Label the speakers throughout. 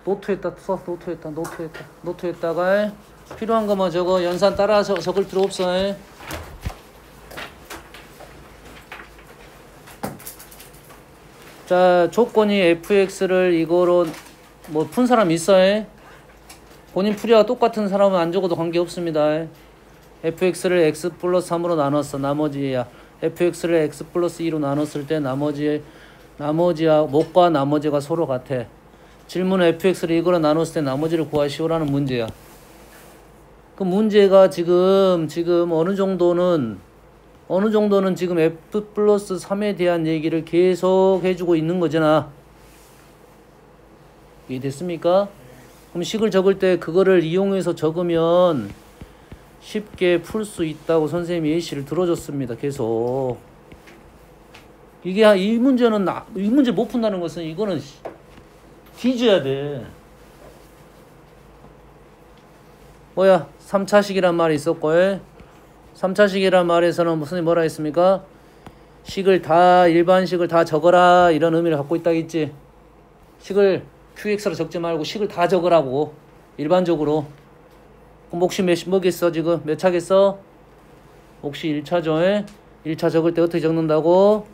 Speaker 1: 노트에다 써. 노트에다가 필요한 거만 적어. 연산 따라서 적을 필요 없어. 자, 조건이 fx를 이거로 뭐 푼 사람 있어. 본인 풀이와 똑같은 사람은 안 적어도 관계없습니다. fx를 x 플러스 3으로 나눴어. 나머지야. fx를 x 플러스 2로 나눴을 때 나머지와 목과 나머지가 서로 같아. 질문은 fx를 이거로 나눴을 때 나머지를 구하시오라는 문제야. 그 문제가 지금 어느 정도는 지금 f 플러스 3에 대한 얘기를 계속 해주고 있는 거잖아. 이해됐습니까? 그럼 식을 적을 때 그거를 이용해서 적으면 쉽게 풀 수 있다고 선생님이 예시를 들어줬습니다. 계속. 이게 이 문제 못 푼다는 것은 이거는 뒤져야 돼. 뭐야? 3차식이란 말이 있었고 3차식이란 말에서는 무슨 뭐라 했습니까? 일반식을 다 적어라 이런 의미를 갖고 있다겠지. 식을 qx로 적지 말고 식을 다 적으라고 일반적으로. 그럼 몫이 뭐겠어 지금? 몇 차겠어? 몫이 1차죠. 1차 적을 때 어떻게 적는다고?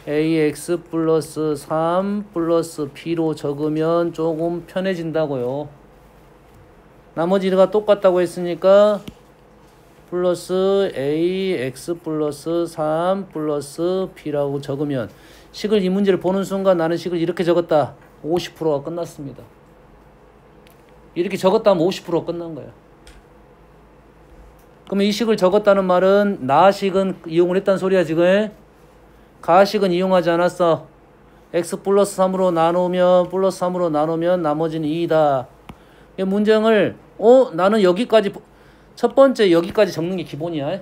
Speaker 1: ax 플러스 3 플러스 b로 적으면 조금 편해진다고요. 나머지가 똑같다고 했으니까 플러스 ax 플러스 3 플러스 b라고 적으면 식을 이 문제를 보는 순간 나는 식을 이렇게 적었다. 50%가 끝났습니다. 이렇게 적었다면 50%가 끝난 거야. 그러면 이 식을 적었다는 말은 나식은 이용을 했다는 소리야 지금. 가식은 이용하지 않았어. x 플러스 3으로 나누면 나머지는 2다. 이 문장을 나는 여기까지 첫 번째 여기까지 적는 게 기본이야.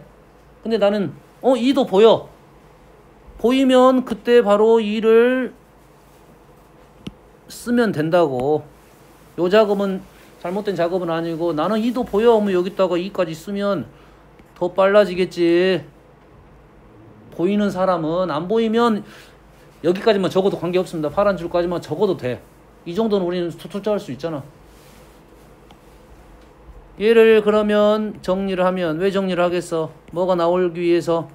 Speaker 1: 근데 나는 2도 보여. 보이면 그때 바로 2를 쓰면 된다고. 요 작업은 잘못된 작업은 아니고 나는 2도 보여 하면 여기다가 2까지 쓰면 더 빨라지겠지. 보이는 사람은. 안 보이면 여기까지만 적어도 관계없습니다. 파란 줄까지만 적어도 돼. 이 정도는 우리는 투자할 수 있잖아. 얘를 그러면 정리를 하면 왜 정리를 하겠어? 뭐가 나오기 위해서?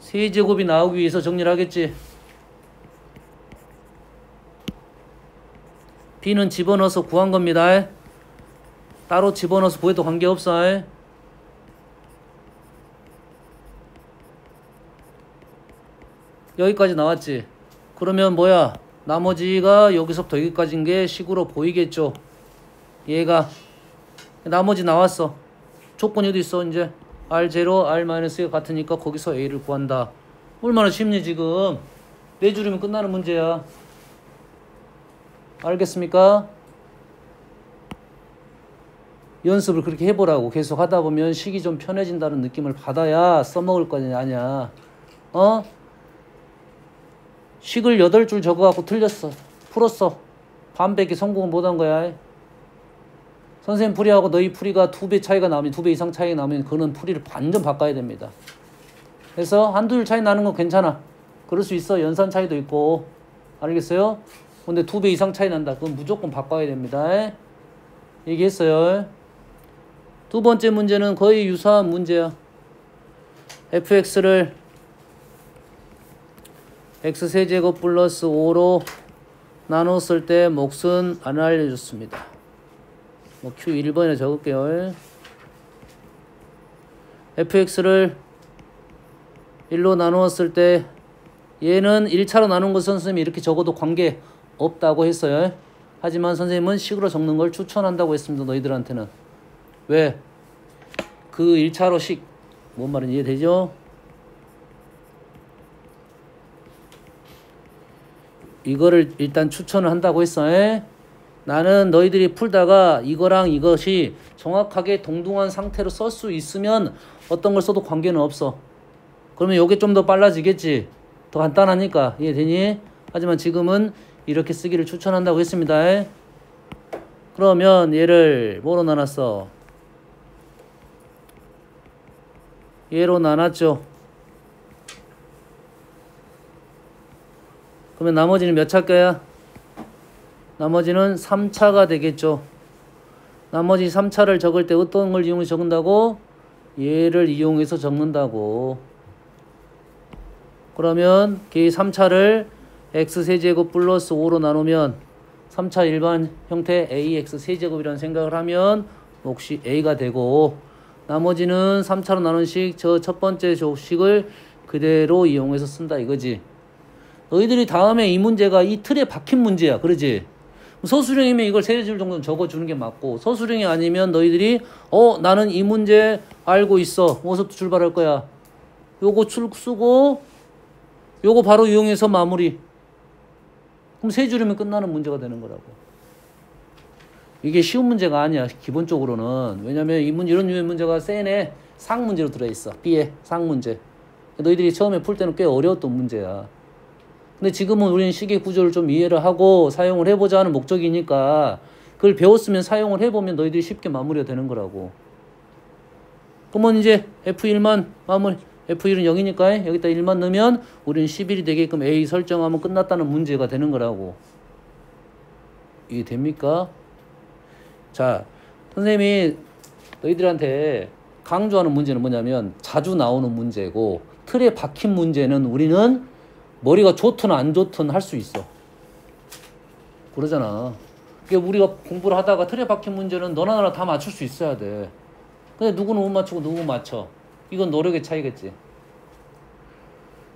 Speaker 1: 세제곱이 나오기 위해서 정리를 하겠지. b는 집어넣어서 구한 겁니다. 따로 집어넣어서 구해도 관계없어. 여기까지 나왔지. 그러면 뭐야? 나머지가 여기서부터 여기까지인 게 식으로 보이겠죠. 얘가 나머지 나왔어. 조건이 어디 있어 이제? R0, R-가 같으니까 거기서 A를 구한다. 얼마나 쉽니 지금. 네 줄이면 끝나는 문제야. 알겠습니까? 연습을 그렇게 해보라고. 계속 하다 보면 식이 좀 편해진다는 느낌을 받아야 써먹을 거 아니야. 식을 8줄 적어갖고 틀렸어. 풀었어. 반백이 성공을 못한 거야. 선생님 풀이하고 너희 풀이가 2배 차이가 나오면 2배 이상 차이가 나오면 그는 풀이를 완전 바꿔야 됩니다. 그래서 한두 줄 차이 나는 건 괜찮아. 그럴 수 있어. 연산 차이도 있고. 알겠어요? 근데 2배 이상 차이 난다. 그건 무조건 바꿔야 됩니다. 얘기했어요. 두 번째 문제는 거의 유사한 문제야. fx를 x세제곱 플러스 5로 나눴을 때 몫은 안 알려줬습니다. 뭐 q 1번에 적을게요. fx를 1로 나누었을 때 얘는 1차로 나눈 것은 선생님이 이렇게 적어도 관계 없다고 했어요. 하지만 선생님은 식으로 적는 걸 추천한다고 했습니다. 너희들한테는. 왜? 그 1차로 식, 뭔 말인지 이해되죠? 이거를 일단 추천을 한다고 했어. 나는 너희들이 풀다가 이거랑 이것이 정확하게 동등한 상태로 쓸 수 있으면 어떤 걸 써도 관계는 없어. 그러면 이게 좀 더 빨라지겠지. 더 간단하니까. 이해되니? 하지만 지금은 이렇게 쓰기를 추천한다고 했습니다. 그러면 얘를 뭐로 나눴어? 얘로 나눴죠. 그러면 나머지는 몇 차 거야? 나머지는 3차가 되겠죠. 나머지 3차를 적을 때 어떤 걸 이용해서 적는다고? 얘를 이용해서 적는다고. 그러면 그 3차를 x세제곱 플러스 5로 나누면 3차 일반 형태 ax 세제곱이라는 생각을 하면 몫이 a가 되고, 나머지는 3차로 나눈 식, 저 첫 번째 식을 그대로 이용해서 쓴다 이거지. 너희들이 다음에 이 문제가 이 틀에 박힌 문제야. 그러지? 서술형이면 이걸 세 줄 정도는 적어주는 게 맞고, 서술형이 아니면 너희들이 나는 이 문제 알고 있어. 어디서부터 출발할 거야? 요거 쓰고 요거 바로 이용해서 마무리. 그럼 세 줄이면 끝나는 문제가 되는 거라고. 이게 쉬운 문제가 아니야, 기본적으로는. 왜냐면 이런 류의 문제가 센에 상 문제로 들어있어. B에 상 문제. 너희들이 처음에 풀 때는 꽤 어려웠던 문제야. 근데 지금은 우리는 식의 구조를 좀 이해를 하고 사용을 해보자 하는 목적이니까 그걸 배웠으면 사용을 해보면 너희들이 쉽게 마무리가 되는 거라고. 그러면 이제 F1만 마무리. F1은 0이니까 여기다 1만 넣으면 우리는 11이 되게끔 A 설정하면 끝났다는 문제가 되는 거라고. 이게 됩니까? 자, 선생님이 너희들한테 강조하는 문제는 뭐냐면 자주 나오는 문제고, 틀에 박힌 문제는 우리는 머리가 좋든 안 좋든 할 수 있어. 그러잖아. 그러니까 우리가 공부를 하다가 틀에 박힌 문제는 너나 나나 다 맞출 수 있어야 돼. 근데 누구는 못 맞추고 누구 맞춰. 이건 노력의 차이겠지.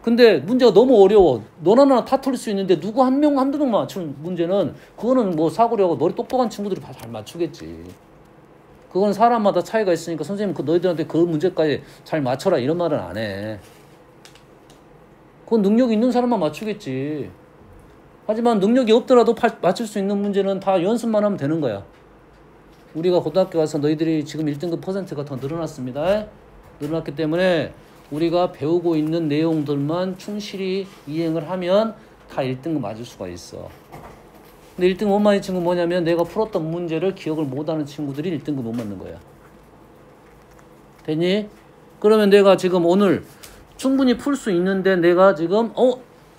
Speaker 1: 근데 문제가 너무 어려워. 너나 나나 다 틀릴 수 있는데 누구 한 명, 한두 명만 맞추는 문제는 그거는 뭐 사고력하고 머리 똑똑한 친구들이 다 잘 맞추겠지. 그건 사람마다 차이가 있으니까 선생님 너희들한테 그 문제까지 잘 맞춰라 이런 말은 안 해. 그건 능력이 있는 사람만 맞추겠지. 하지만 능력이 없더라도 맞출 수 있는 문제는 다 연습만 하면 되는 거야. 우리가 고등학교 가서 너희들이 지금 1등급 퍼센트가 더 늘어났습니다. 늘어났기 때문에 우리가 배우고 있는 내용들만 충실히 이행을 하면 다 1등급 맞을 수가 있어. 근데 1등급 못 맞는 친구는 뭐냐면 내가 풀었던 문제를 기억을 못하는 친구들이 1등급 못 맞는 거야. 됐니? 그러면 내가 지금 오늘 충분히 풀 수 있는데 내가 지금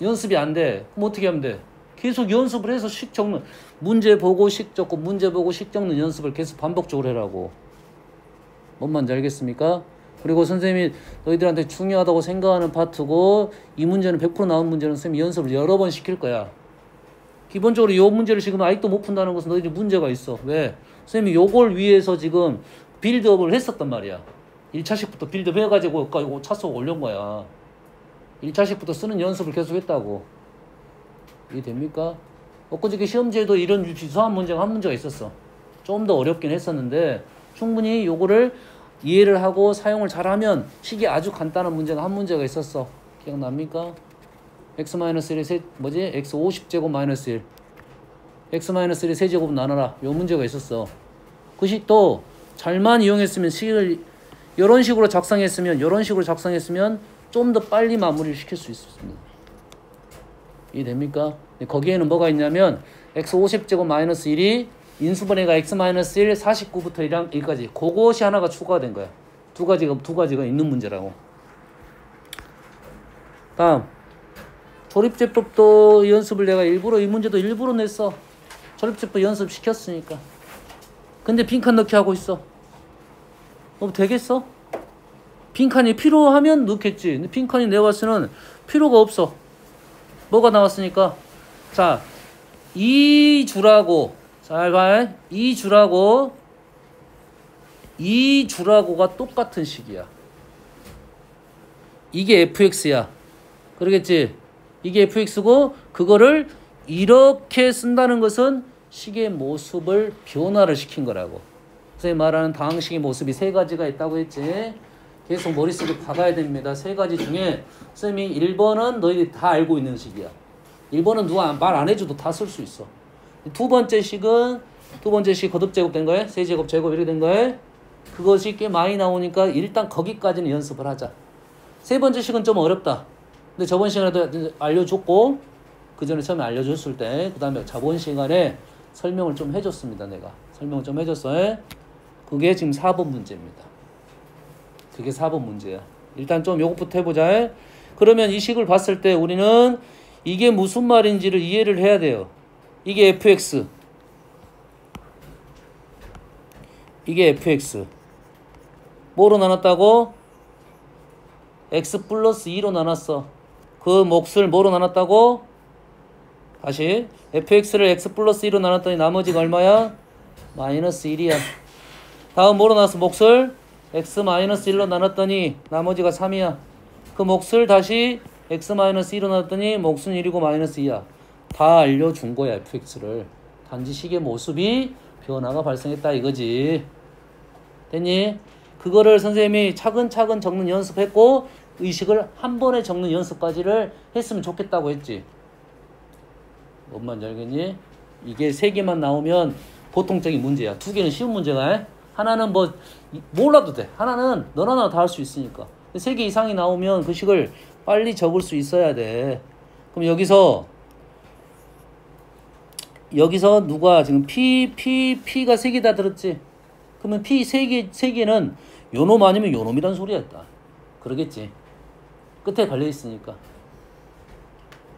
Speaker 1: 연습이 안 돼. 그럼 어떻게 하면 돼? 계속 연습을 해서 식 적는, 문제 보고 식 적고 문제 보고 식 적는 연습을 계속 반복적으로 해라고. 뭔 말인지 알겠습니까? 그리고 선생님이 너희들한테 중요하다고 생각하는 파트고, 이 문제는 100% 나온 문제는 선생님이 연습을 여러 번 시킬 거야. 기본적으로 이 문제를 지금 아직도 못 푼다는 것은 너희들이 문제가 있어. 왜? 선생님이 요걸 위해서 지금 빌드업을 했었단 말이야. 1차식부터 빌드업 해가지고 차속 올린 거야. 1차식부터 쓰는 연습을 계속 했다고. 이게 됩니까? 엊그저께 시험지에도 이런 비슷한 문제가 한 문제가 있었어. 좀 더 어렵긴 했었는데 충분히 요거를 이해를 하고 사용을 잘하면 식이 아주 간단한 문제가 한 문제가 있었어. 기억납니까? x-1의 x 50제곱 마이너스 1 x-1의 세제곱 나눠라. 요 문제가 있었어. 그 식도 잘만 이용했으면 식을 이런 식으로 작성했으면 좀 더 빨리 마무리를 시킬 수 있습니다. 이해됩니까? 거기에는 뭐가 있냐면 x 50제곱 마이너스 1이 인수분해가 x-1 49부터 1까지 그것이 하나가 추가가 된 거야. 두 가지가 있는 문제라고. 다음 조립제법도 연습을 내가 일부러 이 문제도 일부러 냈어. 조립제법 연습 시켰으니까. 근데 빈칸 넣기 하고 있어. 되겠어? 빈칸이 필요하면 넣겠지. 근데 빈칸이 내가 봤을 때는 필요가 없어. 뭐가 나왔으니까. 자, 이 줄하고 잘 봐. 이 줄하고가 똑같은 식이야. 이게 fx야. 그러겠지? 이게 fx고 그거를 이렇게 쓴다는 것은 식의 모습을 변화를 시킨 거라고. 선생님 말하는 다항식의 모습이 세 가지가 있다고 했지. 계속 머릿속에 박아야 됩니다. 세 가지 중에 선생님이 1번은 너희들이 다 알고 있는 식이야. 1번은 누가 말 안 해줘도 다 쓸 수 있어. 두 번째 식 거듭제곱 된 거예요. 세제곱 제곱 이렇게 된 거예요. 그것이 꽤 많이 나오니까 일단 거기까지는 연습을 하자. 세 번째 식은 좀 어렵다. 근데 저번 시간에도 알려줬고 그 전에 처음에 알려줬을 때 그 다음에 저번 시간에 설명을 좀 해줬습니다. 내가 설명을 좀 해줬어요. 그게 지금 4번 문제입니다. 그게 4번 문제야. 일단 좀 요것부터 해보자. 그러면 이 식을 봤을 때 우리는 이게 무슨 말인지를 이해를 해야 돼요. 이게 fx, 이게 fx. 뭐로 나눴다고? x 플러스 2로 나눴어. 그 몫을 뭐로 나눴다고? 다시 fx를 x 플러스 2로 나눴더니 나머지가 얼마야? 마이너스 1이야. 다음 뭐로 나눴어? 몫을 x 마이너스 1로 나눴더니 나머지가 3이야. 그 몫을 다시 x 마이너스 2로 나눴더니 몫은 1이고 마이너스 2야. 다 알려준 거야 fx를. 단지 식의 모습이 변화가 발생했다 이거지. 됐니? 그거를 선생님이 차근차근 적는 연습했고 의식을 한 번에 적는 연습까지를 했으면 좋겠다고 했지. 뭔 말인지 알겠니? 이게 3개만 나오면 보통적인 문제야. 2개는 쉬운 문제가. 하나는 뭐 몰라도 돼. 하나는 너나 나나 다 할 수 있으니까. 3개 이상이 나오면 그 식을 빨리 적을 수 있어야 돼. 그럼 여기서 누가 지금 P가 3개 다 들었지? 그러면 P 3개는 요놈 아니면 요놈이란 소리였다. 그러겠지. 끝에 걸려있으니까.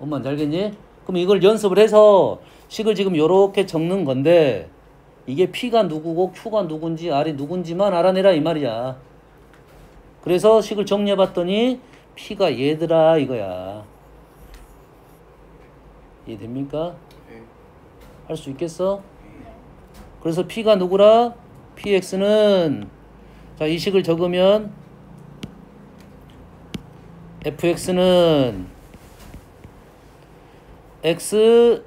Speaker 1: 엄마 잘 알겠니? 그럼 이걸 연습을 해서 식을 지금 요렇게 적는 건데 이게 P가 누구고 Q가 누군지 R이 누군지만 알아내라 이 말이야. 그래서 식을 정리해봤더니 P가 얘더라 이거야. 이해됩니까? 할 수 있겠어? 그래서 P가 누구라? PX는 자, 이 식을 적으면 FX는 X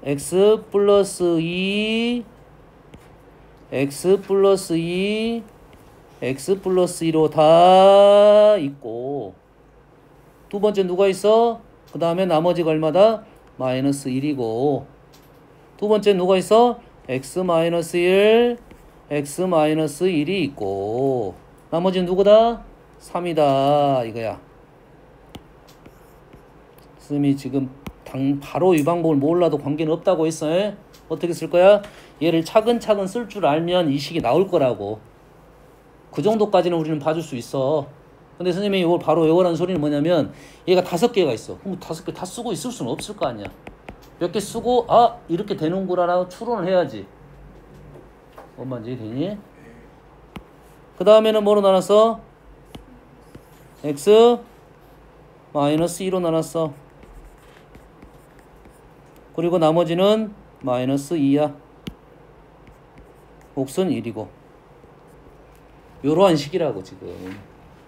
Speaker 1: X 플러스 2 X 플러스 2 X 플러스 2로 다 있고 두 번째 누가 있어? 그 다음에 나머지가 얼마다? 마이너스 1이고 두 번째 누가 있어? X 마이너스 1 X 마이너스 1이 있고 나머지는 누구다? 3이다 이거야. 선생님이 지금 바로 이 방법을 몰라도 관계는 없다고 했어. 어떻게 쓸 거야? 얘를 차근차근 쓸 줄 알면 이 식이 나올 거라고. 그 정도까지는 우리는 봐줄 수 있어. 근데 선생님이 이걸 바로 외우라는 소리는 뭐냐면 얘가 5개가 있어. 그럼 5개 다 쓰고 있을 수는 없을 거 아니야. 몇 개 쓰고 이렇게 되는구나라고 추론을 해야지. 뭔 말인지 되니? 그 다음에는 뭐로 나눴어? x 마이너스 2로 나눴어. 그리고 나머지는 마이너스 2야. 몫은 1이고. 요러한 식이라고 지금.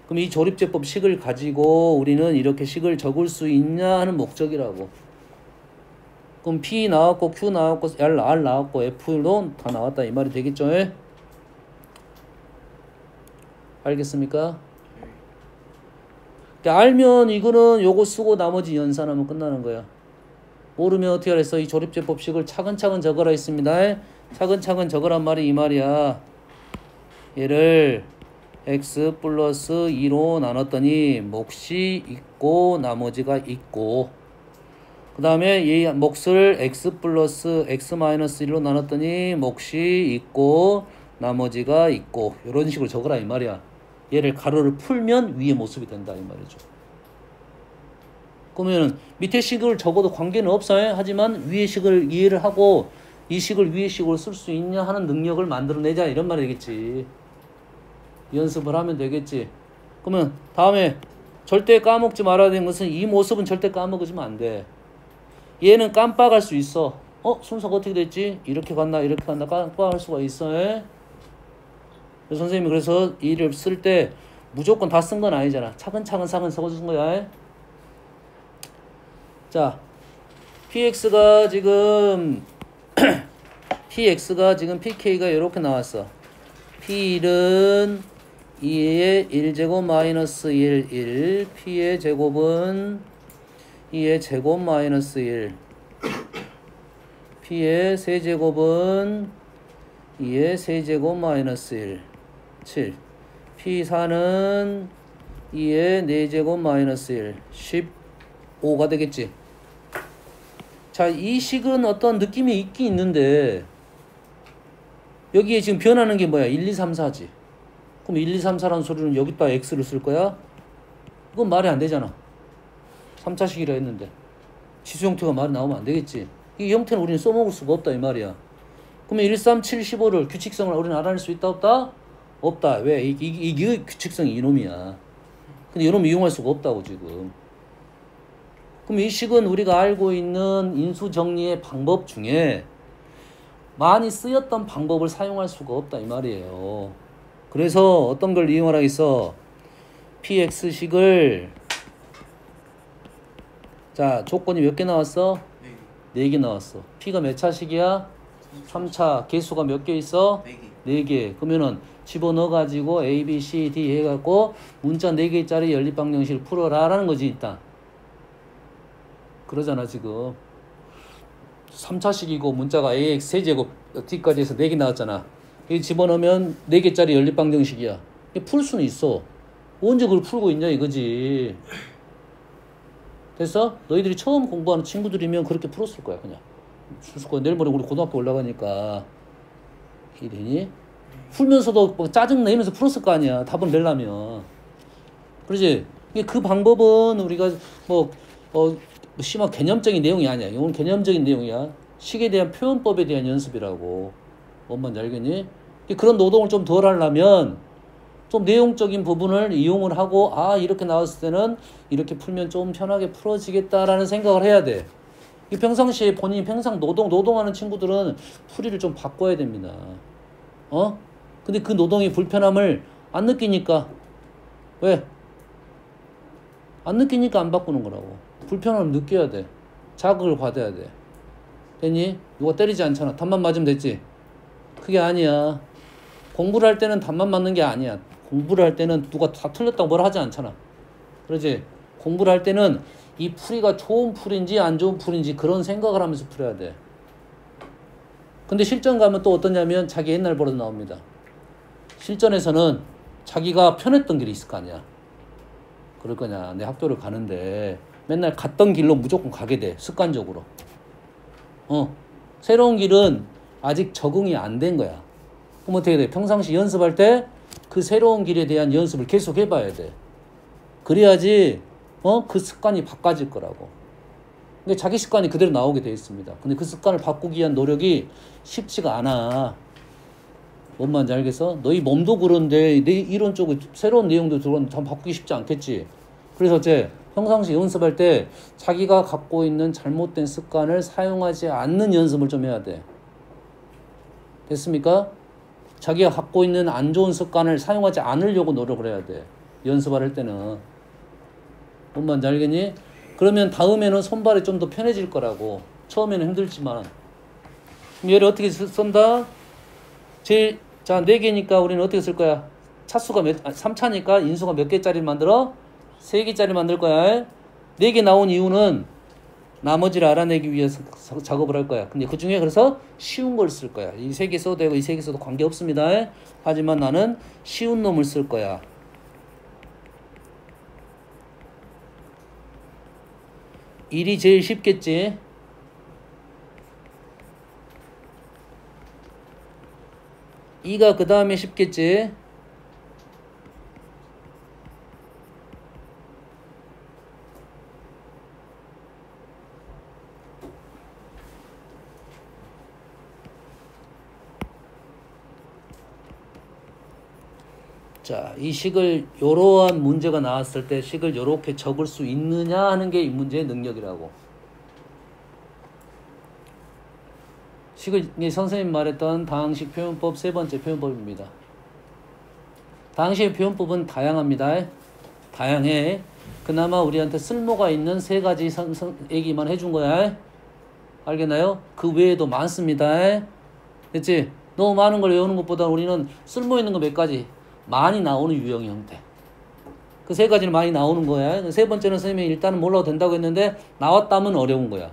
Speaker 1: 그럼 이 조립제법 식을 가지고 우리는 이렇게 식을 적을 수 있냐 하는 목적이라고. 그럼 P 나왔고 Q 나왔고 R 나왔고 F로 다 나왔다 이 말이 되겠죠? 알겠습니까? 알면 이거는 요거 쓰고 나머지 연산하면 끝나는 거야. 모르면 어떻게 하랬어? 이 조립제법식을 차근차근 적어라 했습니다. 차근차근 적으란 말이 이 말이야. 얘를 x 플러스 2로 나눴더니 몫이 있고 나머지가 있고 그 다음에 이 몫을 x 플러스 x 마이너스 1로 나눴더니 몫이 있고 나머지가 있고 이런 식으로 적으라 이 말이야. 얘를 가로를 풀면 위의 모습이 된다 이 말이죠. 그러면 밑에 식을 적어도 관계는 없어요. 하지만 위의 식을 이해를 하고 이 식을 위의 식으로 쓸 수 있냐 하는 능력을 만들어내자 이런 말이 되겠지. 연습을 하면 되겠지. 그러면 다음에 절대 까먹지 말아야 되는 것은 이 모습은 절대 까먹으면 안 돼. 얘는 깜빡할 수 있어. 순서가 어떻게 됐지? 이렇게 갔나 이렇게 갔나 깜빡할 수가 있어. 선생님이 그래서 이를 쓸 때 무조건 다 쓴 건 아니잖아. 차근차근 적어준 거야. 자, PX가 지금 PK가 이렇게 나왔어. P1은 2의 1제곱 마이너스 1, P의 제곱은 2의 제곱 마이너스 1, P의 세제곱은 2의 세제곱 마이너스 1, 7. P4는 2의 4제곱 마이너스 1, 15가 되겠지. 자, 이 식은 어떤 느낌이 있긴 있는데 여기에 지금 변하는 게 뭐야? 1, 2, 3, 4지. 그럼 1, 2, 3, 4라는 소리는 여기다 x를 쓸 거야? 그건 말이 안 되잖아. 3차식이라 했는데. 지수 형태가 말이 나오면 안 되겠지. 이 형태는 우리는 써먹을 수가 없다 이 말이야. 그러면 1, 3, 7, 15를 규칙성을 우리는 알아낼 수 있다 없다? 없다. 왜? 이게 규칙성이 이놈이야. 근데 이놈 이용할 수가 없다고 지금. 그럼 이 식은 우리가 알고 있는 인수 정리의 방법 중에 많이 쓰였던 방법을 사용할 수가 없다 이 말이에요. 그래서 어떤 걸 이용하라 했어? px식을 자 조건이 몇 개 나왔어? 4개 나왔어. p가 몇 차식이야? 3차. 개수가 몇 개 있어? 4개. 그러면은 집어넣어가지고 A, B, C, D 해갖고 문자 4개짜리 연립방정식을 풀어라 라는 거지 일단. 그러잖아 지금. 3차식이고 문자가 AX 세제곱 D까지 해서 4개 나왔잖아. 이 집어넣으면 4개짜리 연립방정식이야. 풀 수는 있어. 언제 그걸 풀고 있냐 이거지. 됐어? 너희들이 처음 공부하는 친구들이면 그렇게 풀었을 거야 그냥. 풀었을 거야. 내일 모레 우리 고등학교 올라가니까 이게 되니? 풀면서도 뭐 짜증 내면서 풀었을 거 아니야. 답을 내려면. 그러지? 그 방법은 우리가 심한 개념적인 내용이 아니야. 이건 개념적인 내용이야. 식에 대한 표현법에 대한 연습이라고. 뭔 말인지 알겠니? 그런 노동을 좀 덜 하려면 좀 내용적인 부분을 이용을 하고 이렇게 나왔을 때는 이렇게 풀면 좀 편하게 풀어지겠다라는 생각을 해야 돼. 평상시에 본인이 평상 노동하는 친구들은 풀이를 좀 바꿔야 됩니다. 근데 그 노동의 불편함을 안 느끼니까 왜? 안 느끼니까 안 바꾸는 거라고. 불편함을 느껴야 돼. 자극을 받아야 돼. 됐니? 누가 때리지 않잖아. 답만 맞으면 됐지? 그게 아니야. 공부를 할 때는 답만 맞는 게 아니야. 공부를 할 때는 누가 다 틀렸다고 뭐라 하지 않잖아. 그러지? 공부를 할 때는 이 풀이가 좋은 풀인지 안 좋은 풀인지 그런 생각을 하면서 풀어야 돼. 근데 실전 가면 또 어떠냐면 자기 옛날 버릇 나옵니다. 실전에서는 자기가 편했던 길이 있을 거 아니야. 그럴 거냐. 내 학교를 가는데 맨날 갔던 길로 무조건 가게 돼. 습관적으로. 새로운 길은 아직 적응이 안 된 거야. 그럼 어떻게 돼? 평상시 연습할 때 그 새로운 길에 대한 연습을 계속 해봐야 돼. 그래야지 그 습관이 바꿔질 거라고. 근데 자기 습관이 그대로 나오게 돼 있습니다. 근데 그 습관을 바꾸기 위한 노력이 쉽지가 않아. 뭔 말인지 알겠어? 너희 몸도 그런데 내 이론 쪽에 새로운 내용도 들어오는데 다 바꾸기 쉽지 않겠지. 그래서 어째 평상시 연습할 때 자기가 갖고 있는 잘못된 습관을 사용하지 않는 연습을 좀 해야 돼. 됐습니까? 자기가 갖고 있는 안 좋은 습관을 사용하지 않으려고 노력을 해야 돼. 연습할 때는. 뭔 말인지 알겠니? 그러면 다음에는 손발이 좀 더 편해질 거라고. 처음에는 힘들지만. 그럼 얘를 어떻게 쓴다? 자, 4개니까 우리는 어떻게 쓸 거야? 차수가 3차니까 인수가 몇 개짜리를 만들어? 3개짜리 만들 거야. 4개 나온 이유는 나머지를 알아내기 위해서 작업을 할 거야. 근데 그 중에 그래서 쉬운 걸 쓸 거야. 이 3개 써도 되고 이 3개 써도 관계없습니다. 하지만 나는 쉬운 놈을 쓸 거야. 1이 제일 쉽겠지. 이가 그 다음에 쉽겠지. 자, 이 식을 요러한 문제가 나왔을 때 식을 요렇게 적을 수 있느냐 하는 게 이 문제의 능력이라고. 식을 선생님 말했던 다항식 표현법 세 번째 표현법입니다. 다항식의 표현법은 다양합니다. 다양해. 그나마 우리한테 쓸모가 있는 3가지 얘기만 해준 거야. 알겠나요? 그 외에도 많습니다. 됐지? 너무 많은 걸 외우는 것보다 우리는 쓸모 있는 거 몇 가지 많이 나오는 유형 형태. 그 3가지는 많이 나오는 거야. 세 번째는 선생님이 일단은 몰라도 된다고 했는데 나왔다면 어려운 거야.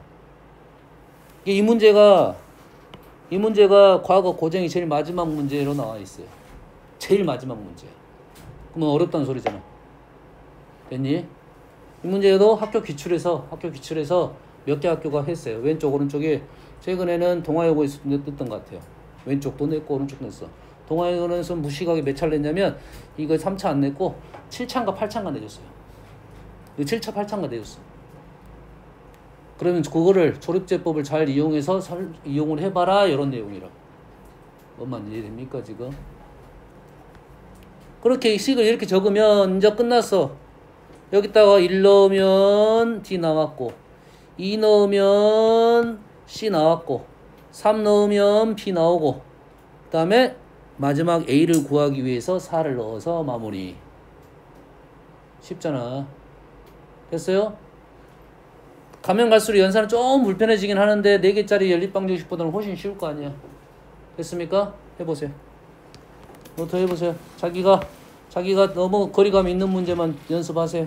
Speaker 1: 이 문제가 과거 고쟁이 제일 마지막 문제로 나와 있어요. 제일 마지막 문제야. 그러면 어렵다는 소리잖아. 됐니? 이 문제도 학교 기출에서 몇 개 학교가 했어요. 왼쪽 오른쪽에 최근에는 동아여고에서 냈던 것 같아요. 왼쪽도 냈고 오른쪽도 냈어. 동아여고에서 무식하게 몇 차를 냈냐면 이거 3차 안 냈고 7차인가 8차인가 내줬어요. 7차 8차인가 내줬어. 그러면 그거를 조립제법을 잘 이용해서 이용을 해봐라 이런 내용이라고. 뭔만 이해됩니까 지금? 그렇게 식을 이렇게 적으면 이제 끝났어. 여기다가 1 넣으면 D 나왔고 2 넣으면 C 나왔고 3 넣으면 P 나오고 그 다음에 마지막 A를 구하기 위해서 4를 넣어서 마무리. 쉽잖아. 됐어요? 가면 갈수록 연산은 좀 불편해지긴 하는데 4개짜리 연립방정식보다는 훨씬 쉬울 거 아니야. 됐습니까? 해보세요. 노트 해보세요. 자기가 너무 거리감 있는 문제만 연습하세요.